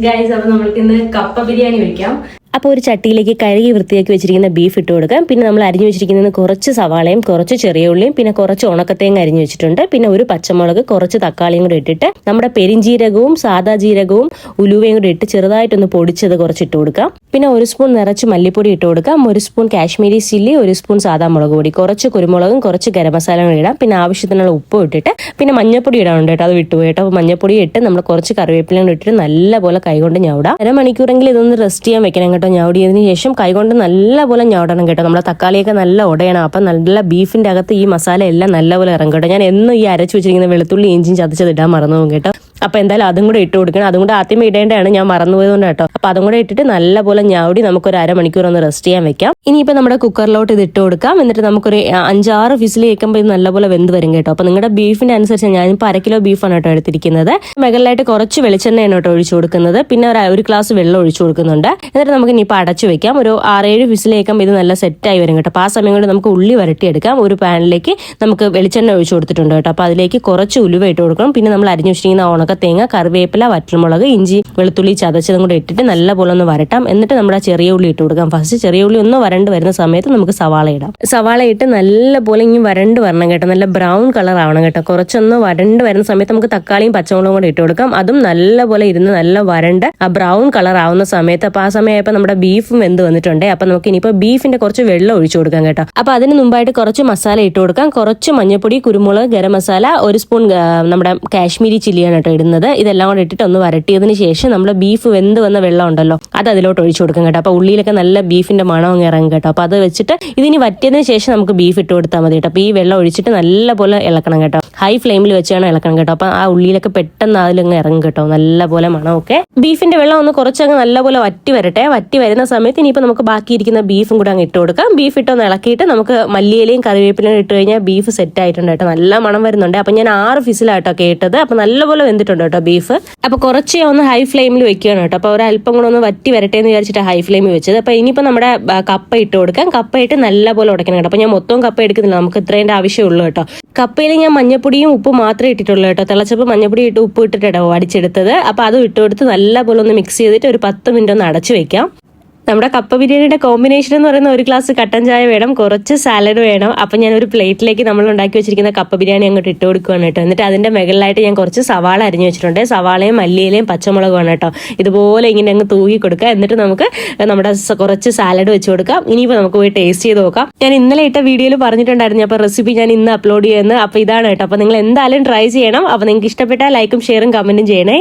Guys, അപ്പോൾ നമ്മൾക്ക് ഇന്ന് കപ്പ ബിരിയാണി വെക്കാം. അപ്പോൾ ഒരു ചട്ടിയിലേക്ക് കഴുകി വൃത്തിയാക്കി വെച്ചിരിക്കുന്ന ബീഫ് ഇട്ട് കൊടുക്കാം. പിന്നെ നമ്മൾ അരിഞ്ഞു വെച്ചിരിക്കുന്നത് കുറച്ച് സവാളയും കുറച്ച് ചെറിയ ഉള്ളിയും പിന്നെ കുറച്ച് ഉണക്കത്തേങ്ങ അരിഞ്ഞു വെച്ചിട്ടുണ്ട്. പിന്നെ ഒരു പച്ചമുളക്, കുറച്ച് തക്കാളിയും കൂടി ഇട്ടിട്ട് നമ്മുടെ പെരിഞ്ജീരകവും സാദാ ജീരകവും ഉലുവയും കൂടി ഇട്ട് ചെറുതായിട്ടൊന്ന് പൊടിച്ചത് കുറച്ച് ഇട്ട് കൊടുക്കാം. പിന്നെ ഒരു സ്പൂൺ നിറച്ച് മല്ലിപ്പൊടി ഇട്ട് കൊടുക്കാം. ഒരു സ്പൂൺ കാശ്മീരി ചില്ലി, ഒരു സ്പൂൺ സാദാ മുളക് പൊടി, കുറച്ച് കുരുമുളകും കുറച്ച് ഗരം മസാലയും ഇടാം. പിന്നെ ആവശ്യത്തിനുള്ള ഉപ്പും ഇട്ടിട്ട് പിന്നെ മഞ്ഞപ്പൊടി ഇടാനുണ്ട് കേട്ടോ, അത് വിട്ടുപോയി കേട്ടോ. അപ്പോൾ മഞ്ഞപ്പൊടി ഇട്ട് നമ്മൾ കുറച്ച് കറിവേപ്പിലയും ഇട്ടിട്ട് നല്ലപോലെ കൈകൊണ്ട് ഞവടാം. അരമണിക്കൂറെങ്കിലും ഇതൊന്ന് റെസ്റ്റ് ചെയ്യാൻ വെക്കണം കേട്ടോ. ഞവടിയതിനു ശേഷം കൈകൊണ്ട് നല്ലപോലെ ഞവടണം കേട്ടോ. നമ്മളെ തക്കാളിയൊക്കെ നല്ല ഉടയണം. അപ്പം നല്ല ബീഫിന്റെ അകത്ത് ഈ മസാല എല്ലാം നല്ലപോലെ ഇറങ്ങും കേട്ടോ. ഞാൻ എന്നും ഈ അരച്ചു വെച്ചിരിക്കുന്ന വെളുത്തുള്ളി ഇഞ്ചിയും ചതച്ചത് ഇടാൻ മറന്നു പോകും കേട്ടോ. അപ്പൊ എന്തായാലും അതും കൂടെ ഇട്ട് കൊടുക്കണം. അതും കൂടെ ആദ്യമേ ഇടേണ്ടതാണ്, ഞാൻ മറന്നുപോയതുകൊണ്ട് കേട്ടോ. അപ്പൊ അതും കൂടെ ഇട്ടിട്ട് നല്ലപോലെ ഞവടി നമുക്കൊരു അരമണിക്കൂർ ഒന്ന് റെസ്റ്റ് ചെയ്യാൻ വെക്കാം. ഇനിയിപ്പോൾ നമ്മുടെ കുക്കറിലോട്ട് ഇത് ഇട്ട് കൊടുക്കാം. എന്നിട്ട് നമുക്കൊരു 5-6 വിസിൽ കേൾക്കുമ്പോൾ ഇത് നല്ലപോലെ വെന്ത് വരും കേട്ടോ. അപ്പൊ നിങ്ങളുടെ ബീഫിന്റെ അനുസരിച്ച് ഞാനിപ്പോൾ 1 കിലോ ബീഫാണ് കേട്ടോ എടുത്തിരിക്കുന്നത്. മുകളിലായിട്ട് കുറച്ച് വെളിച്ചെണ്ണയാണ് കേട്ടോ ഒഴിച്ചു കൊടുക്കുന്നത്. പിന്നെ ഒരു ഗ്ലാസ് വെള്ളം ഒഴിച്ചു കൊടുക്കുന്നുണ്ട്. എന്നിട്ട് നമുക്ക് ഇനിയിപ്പോൾ അടച്ചു വെക്കാം. ഒരു 6-7 വിസിൽ കേൾക്കുമ്പോൾ ഇത് നല്ല സെറ്റായി വരും കേട്ടോ. അപ്പോൾ ആ സമയം കൊണ്ട് നമുക്ക് ഉള്ളി വരട്ടിയെടുക്കാം. ഒരു പാനിലേക്ക് നമുക്ക് വെളിച്ചെണ്ണ ഒഴിച്ചു കൊടുത്തിട്ടുണ്ട് കേട്ടോ. അപ്പോൾ അതിലേക്ക് കുറച്ച് ഉലുവ ഇട്ട് കൊടുക്കണം. പിന്നെ നമ്മൾ അരിഞ്ഞു വെച്ചിരിക്കുന്ന ഉണക്കത്തേങ്ങ, കറിവേപ്പില, വറ്റൽമുളക്, ഇഞ്ചി, വെളുത്തുള്ളി ചതച്ചതും കൂടെ ഇട്ടിട്ട് നല്ലപോലെ ഒന്ന് വരട്ടാം. എന്നിട്ട് നമ്മുടെ ചെറിയ ഉള്ളി ഇട്ട് കൊടുക്കാം. ഫസ്റ്റ് ചെറിയ ഉള്ളി ഒന്ന് വരണ്ട് വരുന്ന സമയത്ത് നമുക്ക് സവാള ഇടാം. സവാള ഇട്ട് നല്ലപോലെ ഇനി വരണ്ട് വരണം കേട്ടോ. നല്ല ബ്രൗൺ കളർ ആവണം കേട്ടോ. കുറച്ചൊന്ന് വരണ്ട് വരുന്ന സമയത്ത് നമുക്ക് തക്കാളിയും പച്ചമുളകും കൂടെ ഇട്ട് കൊടുക്കാം. അതും നല്ലപോലെ ഇരുന്ന് നല്ല വരണ്ട് ആ ബ്രൗൺ കളർ ആവുന്ന സമയത്ത്, അപ്പോൾ ആ സമയമായപ്പോൾ നമ്മുടെ ബീഫും വെന്ത് വന്നിട്ടുണ്ട്. അപ്പൊ നമുക്ക് ഇനിയിപ്പോൾ ബീഫിന്റെ കുറച്ച് വെള്ളം ഒഴിച്ചു കൊടുക്കാം കേട്ടോ. അപ്പൊ അതിന് മുമ്പായിട്ട് കുറച്ച് മസാല ഇട്ട് കൊടുക്കാം. കുറച്ച് മഞ്ഞപ്പൊടി, കുരുമുളക്, ഗരം മസാല, ഒരു സ്പൂൺ നമ്മുടെ കാശ്മീരി ചില്ലിയാണ് കേട്ടോ ഇടുന്നത്. ഇതെല്ലാം കൂടെ ഇട്ടിട്ട് ഒന്ന് വരട്ടിയതിന് ശേഷം നമ്മൾ ബീഫ് വെന്ത് വന്ന വെള്ളം ഉണ്ടല്ലോ അത് അതിലോട്ട് ഒഴിച്ചു കൊടുക്കാം കേട്ടോ. അപ്പൊ ഉള്ളിയിലൊക്കെ നല്ല ബീഫിന്റെ മണം അങ്ങ് ഇറങ്ങും കേട്ടോ. അപ്പൊ അത് വെച്ചിട്ട് ഇതിനി വറ്റിയതിന് ശേഷം നമുക്ക് ബീഫ് ഇട്ട് കൊടുത്താൽ മതി കേട്ടോ. അപ്പൊ ഈ വെള്ളം ഒഴിച്ചിട്ട് നല്ലപോലെ ഇളക്കണം കേട്ടോ. ഹൈ ഫ്ലെയിമിൽ വെച്ചാണ് ഇളക്കണം കേട്ടോ. അപ്പൊ ആ ഉള്ളിയിലൊക്കെ പെട്ടെന്ന് അതിലങ്ങ് ഇറങ്ങും കേട്ടോ. നല്ലപോലെ മണമൊക്കെ. ബീഫിന്റെ വെള്ളം ഒന്ന് കുറച്ചങ്ങ് നല്ലപോലെ വറ്റി വരട്ടെ. വറ്റി വരുന്ന സമയത്ത് ഇനിയിപ്പോൾ നമുക്ക് ബാക്കിയിരിക്കുന്ന ബീഫും കൂടെ അങ്ങ് ഇട്ട് കൊടുക്കാം. ബീഫ് ഇട്ടൊന്ന് ഇളക്കിയിട്ട് നമുക്ക് മല്ലിയിലയും കറിവേപ്പിലയും ഇട്ട് കഴിഞ്ഞാൽ ബീഫ് സെറ്റ് ആയിട്ടുണ്ട് കേട്ടോ. നല്ല മണം വരുന്നുണ്ട്. അപ്പൊ ഞാൻ 6 ഫിസിലാട്ടോ കേട്ടത്. അപ്പൊ നല്ലപോലെ വെന്തിട്ടുണ്ട് കേട്ടോ ബീഫ്. അപ്പൊ കുറച്ച് ഒന്ന് ഹൈ ഫ്ലെയിമിൽ വെക്കുകയാണ് കേട്ടോ. അപ്പൊ ഒരല്പം കൂടെ ഒന്ന് വറ്റി വരട്ടെ എന്ന് വിചാരിച്ചിട്ട് ഹൈ ഫ്ലെയിമിൽ വെച്ചത്. അപ്പൊ ഇനിയിപ്പോൾ നമ്മുടെ കപ്പ ഇട്ട് കൊടുക്കാം. കപ്പ ഇട്ട് നല്ലപോലെ ഉടയ്ക്കണം കേട്ടോ. അപ്പൊ ഞാൻ മൊത്തം കപ്പ എടുക്കുന്നില്ല, നമുക്ക് ഇത്രേന്റെ ആവശ്യമുള്ളൂ കേട്ടോ. കപ്പയിൽ ഞാൻ മഞ്ഞപ്പൊടിയും ഉപ്പും മാത്രമേ ഇട്ടിട്ടുള്ളൂ കേട്ടോ. തിളച്ചപ്പോൾ മഞ്ഞപ്പൊടി ഇട്ട് ഉപ്പ് ഇട്ടിട്ടോ അടിച്ചെടുത്തത്. അപ്പൊ അത് ഇട്ട് കൊടുത്ത് നല്ലപോലെ ഒന്ന് മിക്സ് ചെയ്തിട്ട് ഒരു 10 മിനിറ്റ് ഒന്ന് അടച്ചു വെക്കാം. നമ്മുടെ കപ്പ ബിരിയാണിയുടെ കോമ്പിനേഷൻ എന്ന് പറയുന്ന ഒരു ഗ്ലാസ് കട്ടൻ ചായ വേണം, കുറച്ച് സാലഡ് വേണം. അപ്പം ഞാൻ ഒരു പ്ലേറ്റിലേക്ക് നമ്മൾ ഉണ്ടാക്കി വെച്ചിരിക്കുന്ന കപ്പ ബിരിയാണി അങ്ങോട്ട് ഇട്ട് കൊടുക്കുകയാണ് കേട്ടോ. എന്നിട്ട് അതിന്റെ മുകളിലായിട്ട് ഞാൻ കുറച്ച് സവാള അരിഞ്ഞു വെച്ചിട്ടുണ്ട്. സവാളയും മല്ലിയിലയും പച്ചമുളകുമാണ് കേട്ടോ. ഇതുപോലെ ഇങ്ങനെ അങ്ങ് തൂക്കി കൊടുക്കുക. എന്നിട്ട് നമുക്ക് നമ്മുടെ കുറച്ച് സാലഡ് വെച്ച് കൊടുക്കാം. ഇനിയിപ്പോൾ നമുക്ക് പോയി ടേസ്റ്റ് ചെയ്ത് നോക്കാം. ഞാൻ ഇന്നലെ ഇട്ട വീഡിയോയിൽ പറഞ്ഞിട്ടുണ്ടായിരുന്നു അപ്പോൾ റെസിപ്പി ഞാൻ ഇന്ന് അപ്ലോഡ് ചെയ്യുന്നത്. അപ്പോൾ ഇതാണ് കേട്ടോ. അപ്പോൾ നിങ്ങൾ എന്തായാലും ട്രൈ ചെയ്യണം. അപ്പോൾ നിങ്ങൾക്ക് ഇഷ്ടപ്പെട്ടാൽ ലൈക്കും ഷെയറും കമന്റും ചെയ്യണേ.